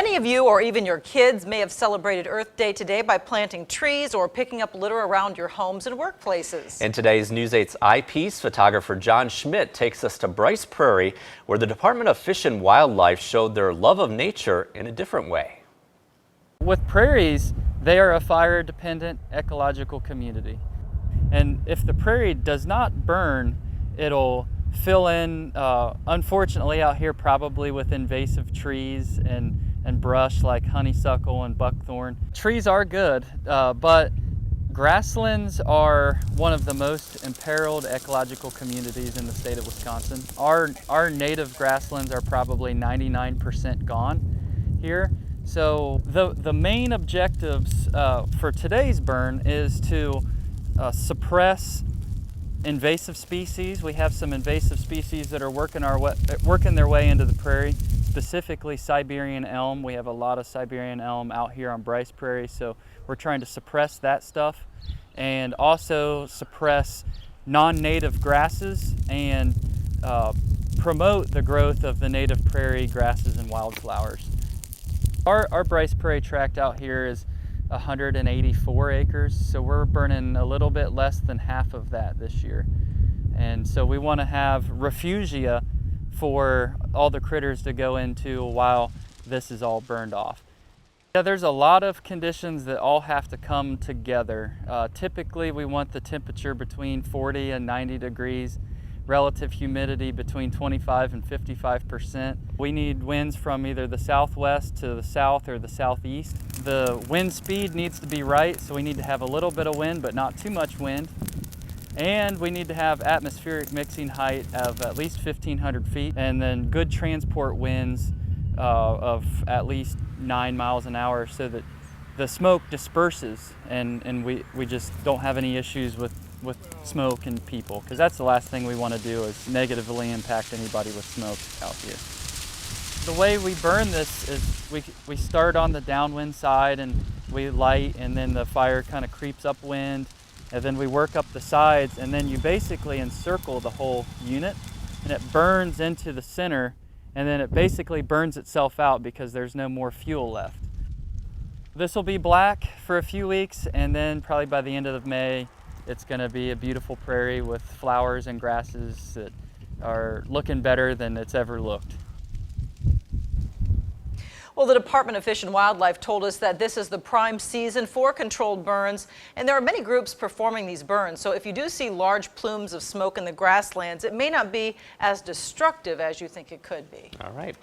Many of you, or even your kids, may have celebrated Earth Day today by planting trees or picking up litter around your homes and workplaces. In today's News 8's eyepiece, photographer John Schmidt takes us to Brice Prairie, where the Department of Fish and Wildlife showed their love of nature in a different way. With prairies, they are a fire-dependent ecological community. And if the prairie does not burn, it'll fill in, unfortunately out here, probably with invasive trees and brush like honeysuckle and buckthorn. Trees are good, but grasslands are one of the most imperiled ecological communities in the state of Wisconsin. Our native grasslands are probably 99% gone here. So the main objectives for today's burn is to suppress invasive species. We have some invasive species that are working their way into the prairie, specifically Siberian elm. We have a lot of Siberian elm out here on Brice Prairie, so we're trying to suppress that stuff and also suppress non-native grasses and promote the growth of the native prairie grasses and wildflowers. Our Brice Prairie tract out here is 184 acres, so we're burning a little bit less than half of that this year. And so we want to have refugia for all the critters to go into while this is all burned off. Yeah, there's a lot of conditions that all have to come together. Typically we want the temperature between 40 and 90 degrees, relative humidity between 25 and 55%. We need winds from either the southwest to the south or the southeast. The wind speed needs to be right, so we need to have a little bit of wind but not too much wind. And we need to have atmospheric mixing height of at least 1,500 feet, and then good transport winds of at least 9 miles an hour so that the smoke disperses and we just don't have any issues with smoke and people, because that's the last thing we want to do is negatively impact anybody with smoke out here. The way we burn this is we start on the downwind side and we light, and then the fire kind of creeps upwind, and then we work up the sides, and then you basically encircle the whole unit and it burns into the center, and then it basically burns itself out because there's no more fuel left. This will be black for a few weeks, and then probably by the end of May it's going to be a beautiful prairie with flowers and grasses that are looking better than it's ever looked. Well, the Department of Fish and Wildlife told us that this is the prime season for controlled burns, and there are many groups performing these burns. So if you do see large plumes of smoke in the grasslands, it may not be as destructive as you think it could be. All right.